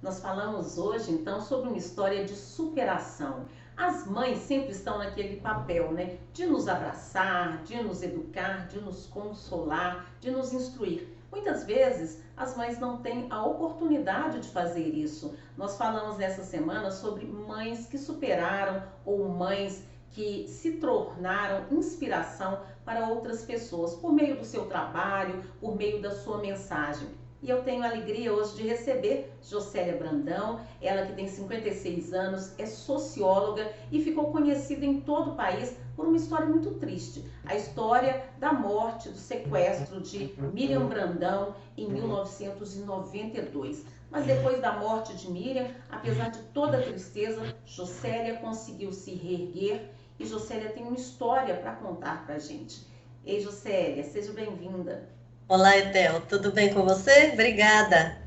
Nós falamos hoje, então, sobre uma história de superação. As mães sempre estão naquele papel, né? De nos abraçar, de nos educar, de nos consolar, de nos instruir. Muitas vezes as mães não têm a oportunidade de fazer isso. Nós falamos nessa semana sobre mães que superaram ou mães que se tornaram inspiração para outras pessoas por meio do seu trabalho, por meio da sua mensagem. E eu tenho a alegria hoje de receber Jocélia Brandão, ela que tem 56 anos, é socióloga e ficou conhecida em todo o país por uma história muito triste. A história da morte, do sequestro de Miriam Brandão em 1992. Mas depois da morte de Miriam, apesar de toda a tristeza, Jocélia conseguiu se reerguer e Jocélia tem uma história para contar para a gente. Ei, Jocélia, seja bem-vinda. Olá, Etel, tudo bem com você? Obrigada.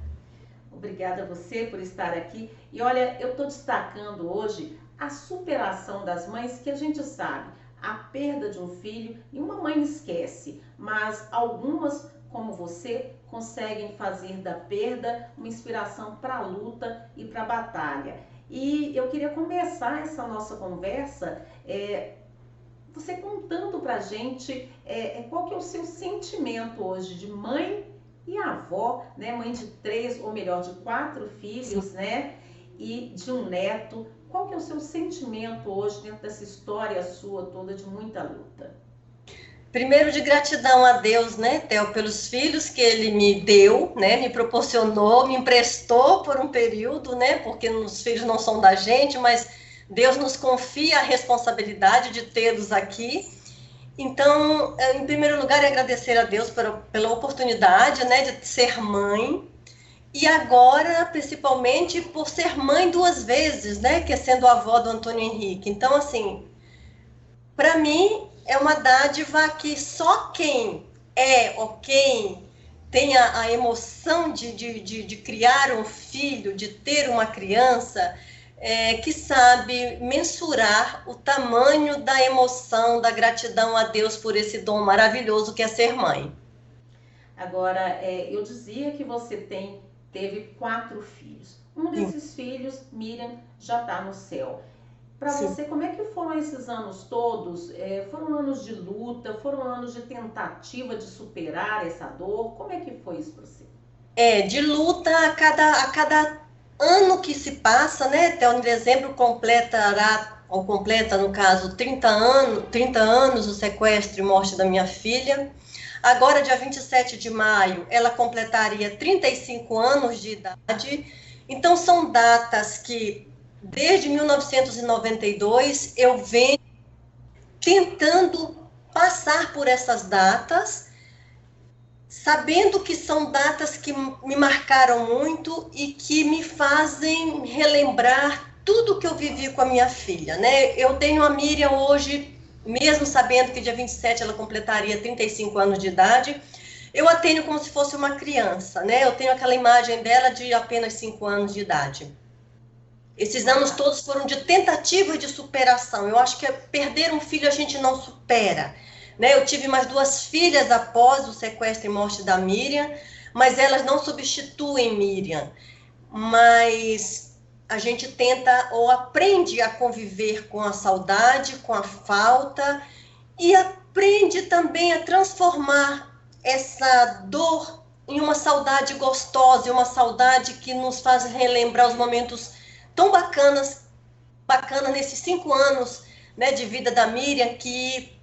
Obrigada a você por estar aqui. E olha, eu estou destacando hoje a superação das mães, que a gente sabe, a perda de um filho, nenhuma mãe esquece, mas algumas, como você, conseguem fazer da perda uma inspiração para a luta e para a batalha. E eu queria começar essa nossa conversa você contando pra gente qual que é o seu sentimento hoje de mãe e avó, né? Mãe de 3, ou melhor, de 4 filhos, né? E de um neto. Qual que é o seu sentimento hoje dentro dessa história sua toda de muita luta? Primeiro de gratidão a Deus, né, Theo, pelos filhos que Ele me deu, né, me proporcionou, me emprestou por um período, né, porque os filhos não são da gente, mas Deus nos confia a responsabilidade de tê-los aqui. Então, em primeiro lugar, é agradecer a Deus pela oportunidade, né, de ser mãe. E agora, principalmente, por ser mãe 2 vezes, né, que é sendo avó do Antônio Henrique. Então, assim, para mim, é uma dádiva que só quem ou quem tem a emoção de criar um filho, de ter uma criança, que sabe mensurar o tamanho da emoção, da gratidão a Deus por esse dom maravilhoso que é ser mãe. Agora, eu dizia que você teve 4 filhos. Um desses filhos, Miriam, já está no céu. Para você, como é que foram esses anos todos? Foram anos de luta? Foram anos de tentativa de superar essa dor? Como é que foi isso para você? De luta a cada ano que se passa, né? Até o dezembro completa, no caso, 30 anos o sequestro e morte da minha filha. Agora, dia 27 de maio, ela completaria 35 anos de idade. Então, são datas que, desde 1992, eu venho tentando passar por essas datas, sabendo que são datas que me marcaram muito e que me fazem relembrar tudo que eu vivi com a minha filha, né? Eu tenho a Miriam hoje, mesmo sabendo que dia 27 ela completaria 35 anos de idade, eu a tenho como se fosse uma criança, né? Eu tenho aquela imagem dela de apenas 5 anos de idade. Esses anos todos foram de tentativa e de superação. Eu acho que perder um filho a gente não supera, né? Eu tive mais 2 filhas após o sequestro e morte da Miriam, mas elas não substituem Miriam. Mas a gente tenta ou aprende a conviver com a saudade, com a falta, e aprende também a transformar essa dor em uma saudade gostosa, em uma saudade que nos faz relembrar os momentos tão bacanas nesses 5 anos, né, de vida da Miriam, que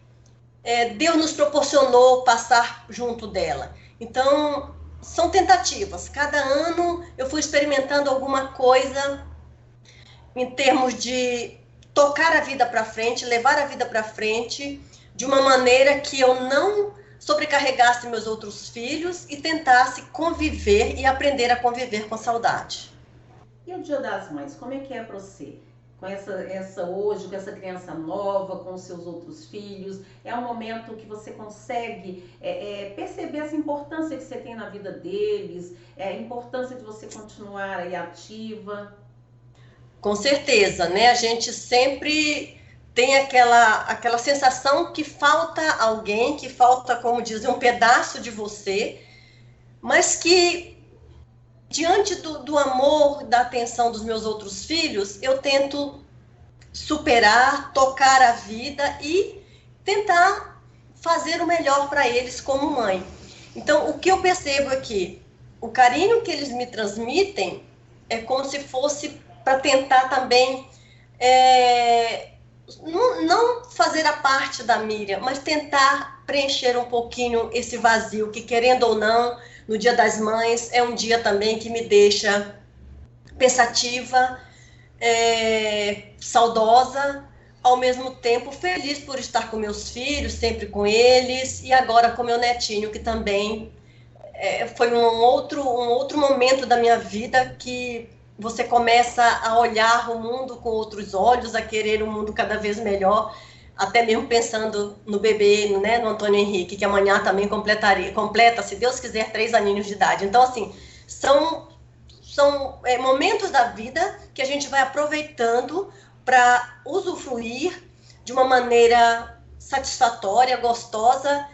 Deus nos proporcionou passar junto dela. Então, são tentativas. Cada ano eu fui experimentando alguma coisa em termos de tocar a vida para frente, levar a vida para frente, de uma maneira que eu não sobrecarregasse meus outros filhos e tentasse conviver e aprender a conviver com a saudade. E o Dia das Mães, como é que é para você? Com hoje, com essa criança nova, com os seus outros filhos, é um momento que você consegue perceber essa importância que você tem na vida deles, a importância de você continuar aí ativa? Com certeza, né? A gente sempre tem aquela sensação que falta alguém, que falta, como dizem, um pedaço de você, mas que diante do amor, da atenção dos meus outros filhos, eu tento superar, tocar a vida e tentar fazer o melhor para eles como mãe. Então, o que eu percebo é que o carinho que eles me transmitem é como se fosse para tentar também não fazer a parte da Miriam, mas tentar preencher um pouquinho esse vazio, que querendo ou não, no Dia das Mães é um dia também que me deixa pensativa, saudosa, ao mesmo tempo feliz por estar com meus filhos, sempre com eles, e agora com meu netinho, que também foi um outro momento da minha vida que você começa a olhar o mundo com outros olhos, a querer um mundo cada vez melhor, até mesmo pensando no bebê, né, no Antônio Henrique, que amanhã também completa, se Deus quiser, 3 aninhos de idade. Então, assim, são momentos da vida que a gente vai aproveitando para usufruir de uma maneira satisfatória, gostosa,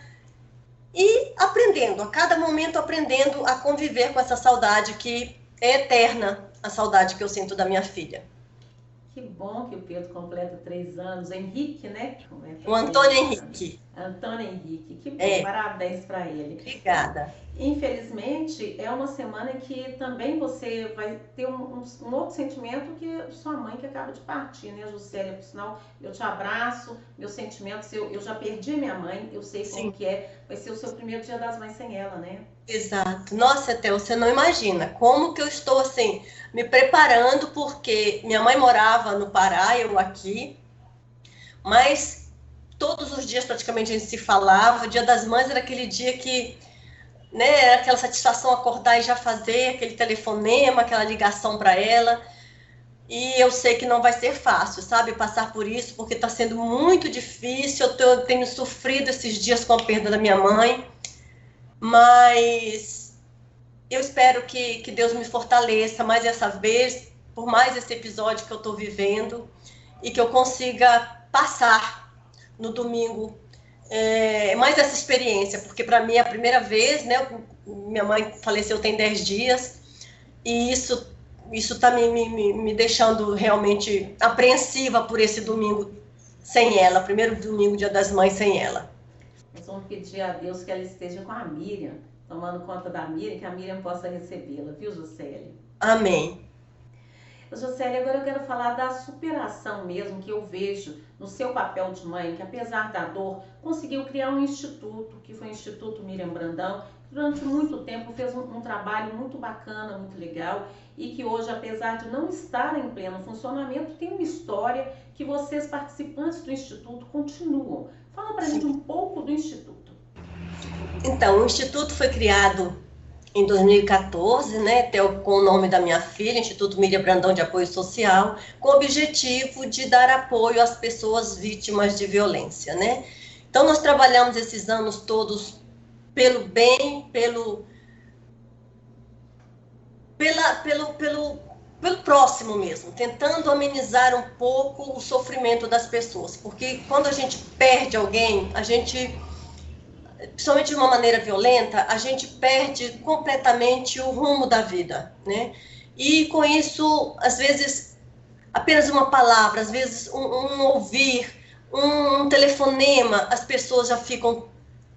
e aprendendo, a cada momento aprendendo a conviver com essa saudade que é eterna, a saudade que eu sinto da minha filha. Que bom que o Pedro completa 3 anos. Henrique, né? O Antônio Henrique. Antônio Henrique, que bom, parabéns para ele. Obrigada. Infelizmente, é uma semana que também você vai ter um outro sentimento que sua mãe que acaba de partir, né, Juscelia? Por sinal, eu te abraço, meus sentimentos, eu já perdi minha mãe, eu sei como que é, vai ser o seu primeiro Dia das Mães sem ela, né? Exato. Nossa, Theo, você não imagina como que eu estou, assim, me preparando, porque minha mãe morava no Pará, eu aqui, mas todos os dias praticamente a gente se falava. O Dia das Mães era aquele dia que, né, era aquela satisfação acordar e já fazer aquele telefonema, aquela ligação para ela. E eu sei que não vai ser fácil, sabe, passar por isso, porque está sendo muito difícil. Eu tenho sofrido esses dias com a perda da minha mãe, mas eu espero que Deus me fortaleça mais essa vez, por mais esse episódio que eu estou vivendo, e que eu consiga passar no domingo mais essa experiência, porque para mim é a primeira vez, né? Minha mãe faleceu tem 10 dias, e isso está me deixando realmente apreensiva por esse domingo sem ela, primeiro domingo, Dia das Mães, sem ela. Nós vamos pedir a Deus que ela esteja com a Miriam, tomando conta da Miriam, que a Miriam possa recebê-la, viu, Juscelia? Amém. Juscelia, agora eu quero falar da superação mesmo que eu vejo no seu papel de mãe, que apesar da dor, conseguiu criar um instituto, que foi o Instituto Miriam Brandão, que durante muito tempo fez um trabalho muito bacana, muito legal, e que hoje, apesar de não estar em pleno funcionamento, tem uma história que vocês, participantes do Instituto, continuam. Fala pra gente um pouco do Instituto. Então, o Instituto foi criado em 2014, né, com o nome da minha filha, Instituto Miriam Brandão de Apoio Social, com o objetivo de dar apoio às pessoas vítimas de violência, né? Então, nós trabalhamos esses anos todos pelo bem, pelo próximo mesmo, tentando amenizar um pouco o sofrimento das pessoas, porque quando a gente perde alguém, a gente, principalmente de uma maneira violenta, a gente perde completamente o rumo da vida, né? E com isso, às vezes, apenas uma palavra, às vezes um ouvir, um telefonema, as pessoas já ficam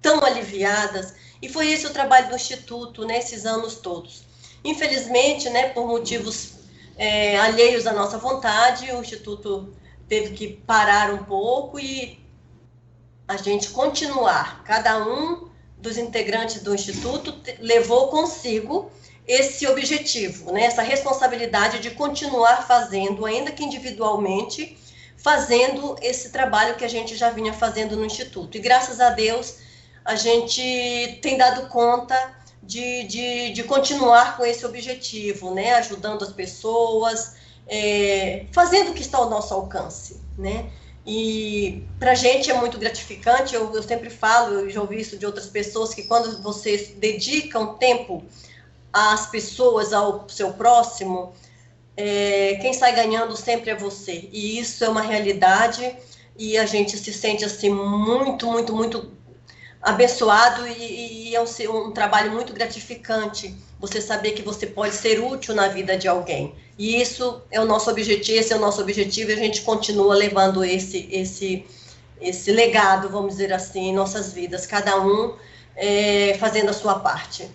tão aliviadas. E foi esse o trabalho do Instituto nesses anos todos. Infelizmente, né, por motivos alheios à nossa vontade, o Instituto teve que parar um pouco e a gente continuar. Cada um dos integrantes do Instituto levou consigo esse objetivo, né, essa responsabilidade de continuar fazendo, ainda que individualmente, fazendo esse trabalho que a gente já vinha fazendo no Instituto. E graças a Deus, a gente tem dado conta de continuar com esse objetivo, né? Ajudando as pessoas, fazendo o que está ao nosso alcance, né? E para a gente é muito gratificante, eu sempre falo, eu já ouvi isso de outras pessoas, que quando você dedica um tempo às pessoas, ao seu próximo, quem sai ganhando sempre é você. E isso é uma realidade, e a gente se sente assim muito, muito, muito abençoado e é um trabalho muito gratificante você saber que você pode ser útil na vida de alguém. E isso é o nosso objetivo, esse é o nosso objetivo, e a gente continua levando esse legado, vamos dizer assim, em nossas vidas, cada um fazendo a sua parte.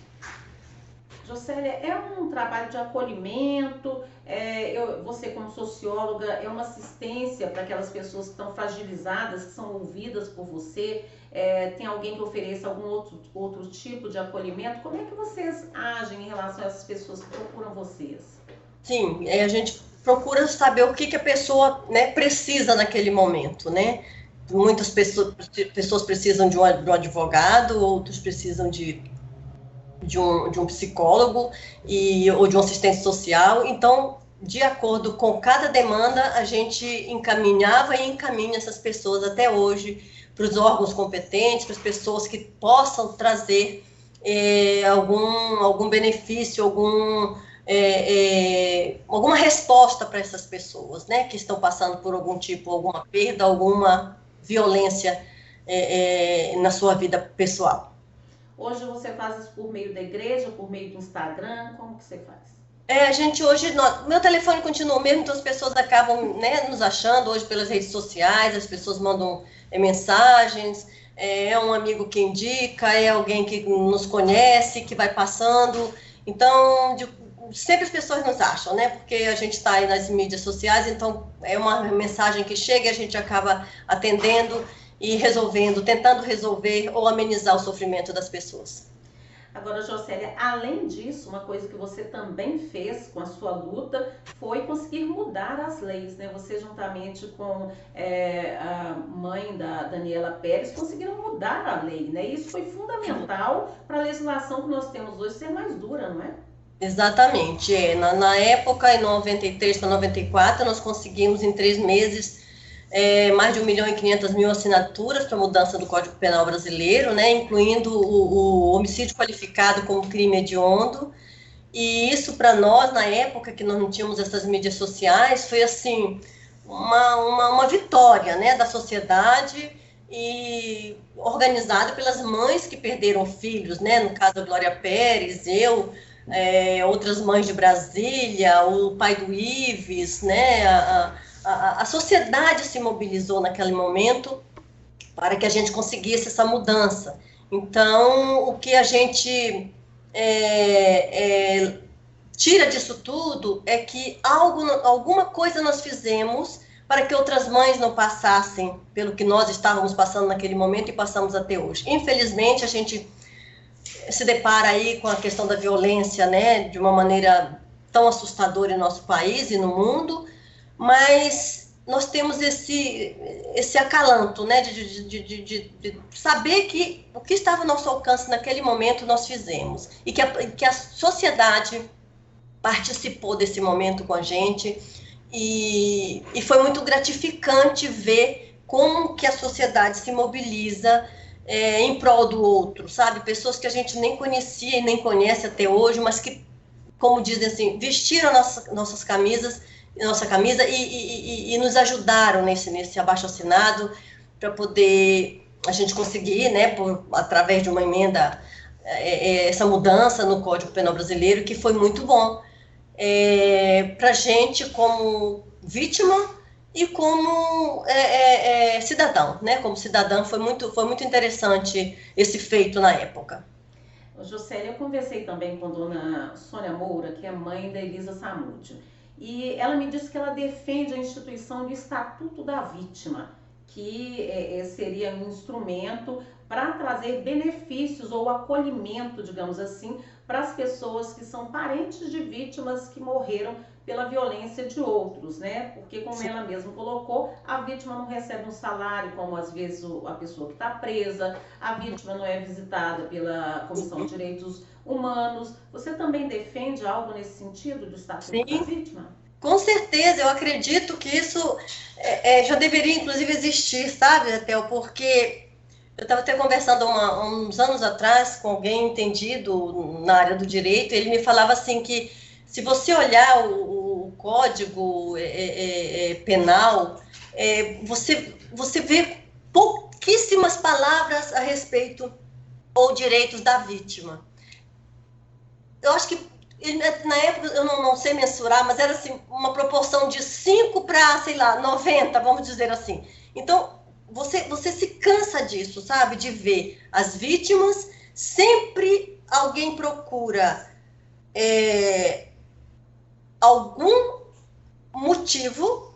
Jocélia, é um trabalho de acolhimento, você como socióloga, é uma assistência para aquelas pessoas que estão fragilizadas, que são ouvidas por você, tem alguém que ofereça algum outro tipo de acolhimento? Como é que vocês agem em relação a essas pessoas que procuram vocês? Sim, a gente procura saber o que a pessoa, né, precisa naquele momento, né? Muitas pessoas precisam de um advogado, outros precisam de um psicólogo ou de um assistente social. Então, de acordo com cada demanda, a gente encaminhava e encaminha essas pessoas até hoje para os órgãos competentes, para as pessoas que possam trazer algum benefício, alguma resposta para essas pessoas, né, que estão passando por alguma perda, alguma violência na sua vida pessoal. Hoje você faz isso por meio da igreja, por meio do Instagram, como que você faz? A gente hoje, meu telefone continua o mesmo, então as pessoas acabam, né, nos achando hoje pelas redes sociais, as pessoas mandam mensagens, é um amigo que indica, é alguém que nos conhece, que vai passando, então sempre as pessoas nos acham, né, porque a gente está aí nas mídias sociais, então é uma mensagem que chega e a gente acaba atendendo e tentando resolver ou amenizar o sofrimento das pessoas. Agora, Jocélia, além disso, uma coisa que você também fez com a sua luta foi conseguir mudar as leis, né? Você, juntamente com a mãe da Daniela Pérez, conseguiram mudar a lei, né? Isso foi fundamental para a legislação que nós temos hoje ser mais dura, não é? Exatamente. Na época, em 93 para 94, nós conseguimos em 3 meses mais de 1.500.000 assinaturas para a mudança do Código Penal brasileiro, né, incluindo o homicídio qualificado como crime hediondo. E isso, para nós, na época que nós não tínhamos essas mídias sociais, foi assim uma vitória, né, da sociedade, e organizada pelas mães que perderam filhos, né, no caso a Glória Pérez, eu, outras mães de Brasília, o pai do Ives, né, a sociedade se mobilizou naquele momento para que a gente conseguisse essa mudança. Então, o que a gente tira disso tudo é que alguma coisa nós fizemos para que outras mães não passassem pelo que nós estávamos passando naquele momento e passamos até hoje. Infelizmente, a gente se depara aí com a questão da violência, né, de uma maneira tão assustadora em nosso país e no mundo, mas nós temos esse acalanto, né, de saber que o que estava ao nosso alcance naquele momento nós fizemos, e que a sociedade participou desse momento com a gente, e foi muito gratificante ver como que a sociedade se mobiliza em prol do outro, sabe? Pessoas que a gente nem conhecia e nem conhece até hoje, mas que, como dizem assim, vestiram nossa camisa e nos ajudaram nesse abaixo-assinado para poder a gente conseguir, né, através de uma emenda, essa mudança no Código Penal brasileiro, que foi muito bom para a gente como vítima e como cidadão, né? Como cidadão foi muito interessante esse feito na época. Jocélia, eu conversei também com a dona Sônia Moura, que é mãe da Elisa Samúdio, e ela me disse que ela defende a instituição do Estatuto da Vítima, que seria um instrumento para trazer benefícios ou acolhimento, digamos assim, para as pessoas que são parentes de vítimas que morreram pela violência de outros, né? Porque, como Sim. ela mesma colocou, a vítima não recebe um salário, como às vezes a pessoa que está presa, a vítima não é visitada pela Comissão de Direitos Humanos. Você também defende algo nesse sentido do Estatuto Sim. da Vítima? Com certeza, eu acredito que isso já deveria, inclusive, existir, sabe, Etel? Porque eu estava até conversando uns anos atrás com alguém entendido na área do direito, e ele me falava assim que se você olhar o Código Penal, você vê pouquíssimas palavras a respeito ou direitos da vítima. Eu acho que, na época, eu não sei mensurar, mas era assim, uma proporção de 5 para, sei lá, 90, vamos dizer assim. Então, você se cansa disso, sabe? De ver as vítimas, sempre alguém procura algum motivo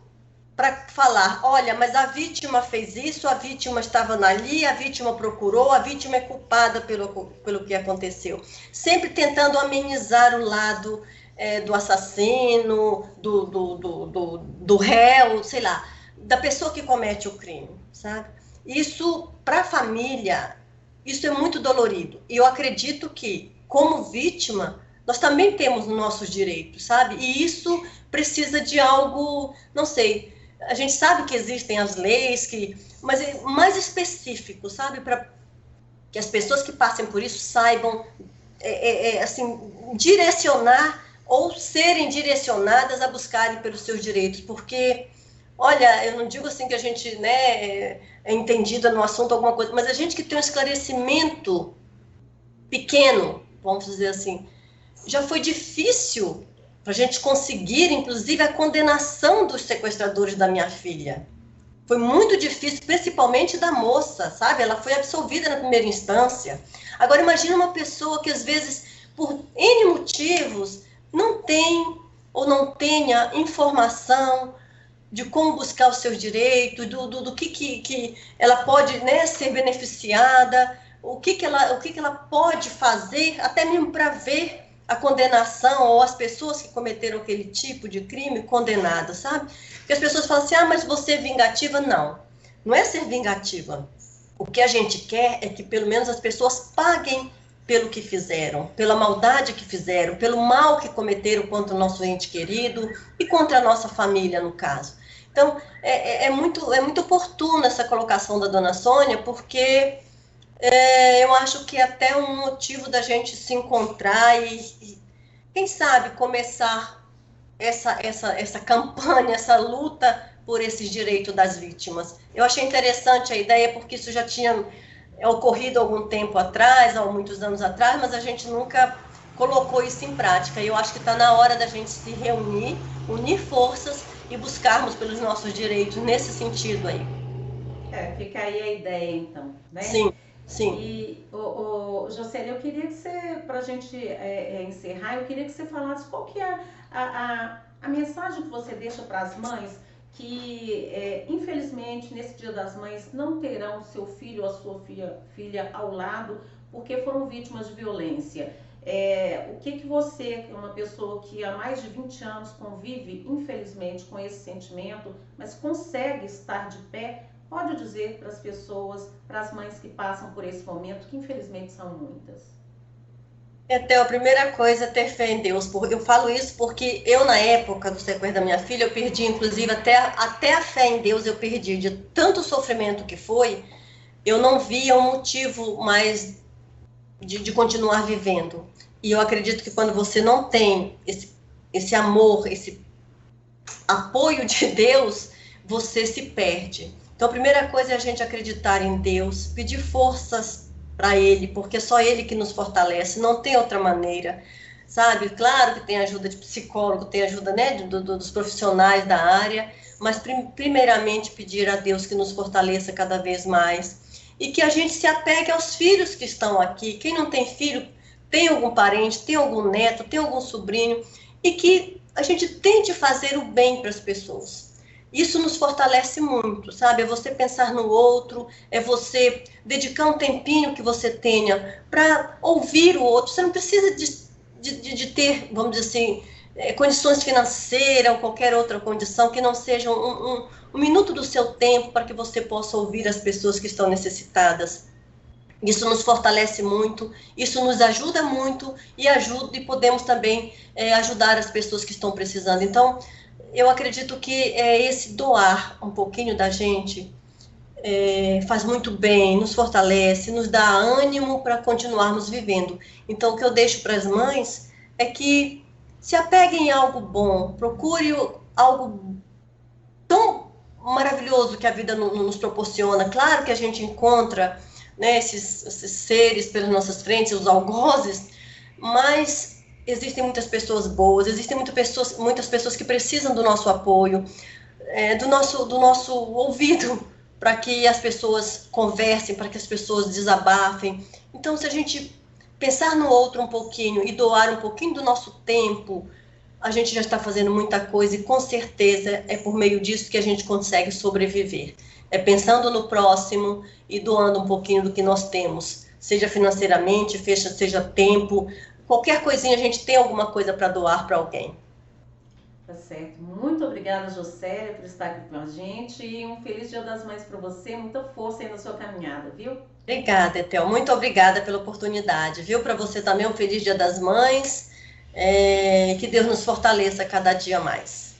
para falar, olha, mas a vítima fez isso, a vítima estava ali, a vítima procurou, a vítima é culpada pelo que aconteceu. Sempre tentando amenizar o lado do assassino, do réu, sei lá, da pessoa que comete o crime, sabe? Isso, para a família, isso é muito dolorido. E eu acredito que, como vítima, nós também temos nossos direitos, sabe? E isso precisa de algo, não sei, a gente sabe que existem as leis, mas é mais específico, sabe? Para que as pessoas que passem por isso saibam, assim, direcionar ou serem direcionadas a buscarem pelos seus direitos. Porque, olha, eu não digo assim que a gente, né, é entendida no assunto alguma coisa, mas a gente que tem um esclarecimento pequeno, vamos dizer assim, já foi difícil para a gente conseguir, inclusive, a condenação dos sequestradores da minha filha. Foi muito difícil, principalmente da moça, sabe? Ela foi absolvida na primeira instância. Agora, imagina uma pessoa que, às vezes, por N motivos, não tem ou não tenha informação de como buscar os seus direitos, do que ela pode, né, ser beneficiada, o que ela pode fazer, até mesmo para ver a condenação ou as pessoas que cometeram aquele tipo de crime condenadas, sabe? Porque as pessoas falam assim, mas você é vingativa? Não, não é ser vingativa. O que a gente quer é que pelo menos as pessoas paguem pelo que fizeram, pela maldade que fizeram, pelo mal que cometeram contra o nosso ente querido e contra a nossa família, no caso. Então, é muito oportuna essa colocação da dona Sônia, porque eu acho que é até um motivo da gente se encontrar e quem sabe, começar essa campanha, essa luta por esses direitos das vítimas. Eu achei interessante a ideia, porque isso já tinha ocorrido algum tempo atrás, há muitos anos atrás, mas a gente nunca colocou isso em prática. E eu acho que está na hora da gente se reunir, unir forças e buscarmos pelos nossos direitos nesse sentido aí. Fica aí a ideia, então, né? Sim, sim. E, Jocely, eu queria que você, para a gente encerrar, eu queria que você falasse qual que é a mensagem que você deixa para as mães que, infelizmente, nesse Dia das Mães, não terão seu filho ou a sua filha ao lado porque foram vítimas de violência. O que você, uma pessoa que há mais de 20 anos convive, infelizmente, com esse sentimento, mas consegue estar de pé, pode dizer para as pessoas, para as mães que passam por esse momento, que infelizmente são muitas? Até a primeira coisa é ter fé em Deus. Eu falo isso porque eu, na época do sequestro da minha filha, eu perdi, inclusive, até a fé em Deus eu perdi. De tanto sofrimento que foi, eu não via um motivo mais de continuar vivendo. E eu acredito que quando você não tem esse amor, esse apoio de Deus, você se perde. Então, a primeira coisa é a gente acreditar em Deus, pedir forças para Ele, porque é só Ele que nos fortalece, não tem outra maneira, sabe? Claro que tem ajuda de psicólogo, tem ajuda, né, dos profissionais da área, mas primeiramente pedir a Deus que nos fortaleça cada vez mais e que a gente se apegue aos filhos que estão aqui. Quem não tem filho, tem algum parente, tem algum neto, tem algum sobrinho, e que a gente tente fazer o bem para as pessoas. Isso nos fortalece muito, sabe? É você pensar no outro, é você dedicar um tempinho que você tenha para ouvir o outro. Você não precisa de ter, vamos dizer assim, condições financeiras ou qualquer outra condição que não seja um minuto do seu tempo para que você possa ouvir as pessoas que estão necessitadas. Isso nos fortalece muito, isso nos ajuda muito e podemos também ajudar as pessoas que estão precisando. Então, eu acredito que esse doar um pouquinho da gente faz muito bem, nos fortalece, nos dá ânimo para continuarmos vivendo. Então, o que eu deixo para as mães é que se apeguem a algo bom, procure algo tão maravilhoso que a vida nos proporciona. Claro que a gente encontra né, esses seres pelas nossas frentes, os algozes, mas existem muitas pessoas boas, existem muitas pessoas que precisam do nosso apoio, do nosso ouvido, para que as pessoas conversem, para que as pessoas desabafem. Então, se a gente pensar no outro um pouquinho e doar um pouquinho do nosso tempo, a gente já está fazendo muita coisa e com certeza é por meio disso que a gente consegue sobreviver. É pensando no próximo e doando um pouquinho do que nós temos, seja financeiramente, seja tempo, qualquer coisinha a gente tem alguma coisa para doar para alguém. Tá certo. Muito obrigada, Jocélia, por estar aqui com a gente e um feliz Dia das Mães para você, muita força aí na sua caminhada, viu? Obrigada, Etel, muito obrigada pela oportunidade, viu? Para você também um feliz Dia das Mães, que Deus nos fortaleça cada dia mais.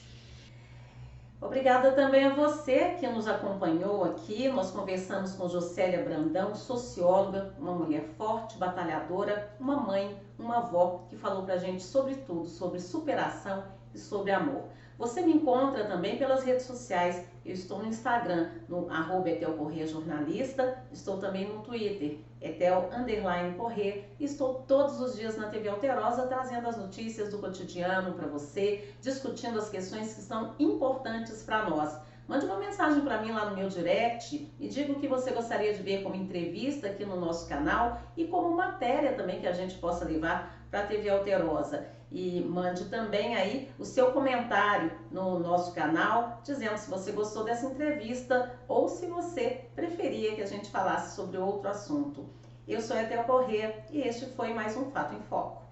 Obrigada também a você que nos acompanhou aqui. Nós conversamos com Jocélia Brandão, socióloga, uma mulher forte, batalhadora, uma mãe, uma avó, que falou pra gente sobre tudo, sobre superação e sobre amor. Você me encontra também pelas redes sociais. Eu estou no Instagram, no @EtelCorrêaJornalista. Estou também no Twitter, Etel_Corrêa. E estou todos os dias na TV Alterosa trazendo as notícias do cotidiano para você, discutindo as questões que são importantes para nós. Mande uma mensagem para mim lá no meu direct e diga o que você gostaria de ver como entrevista aqui no nosso canal e como matéria também que a gente possa levar para a TV Alterosa. E mande também aí o seu comentário no nosso canal, dizendo se você gostou dessa entrevista ou se você preferia que a gente falasse sobre outro assunto. Eu sou a Etel Corrêa e este foi mais um Fato em Foco.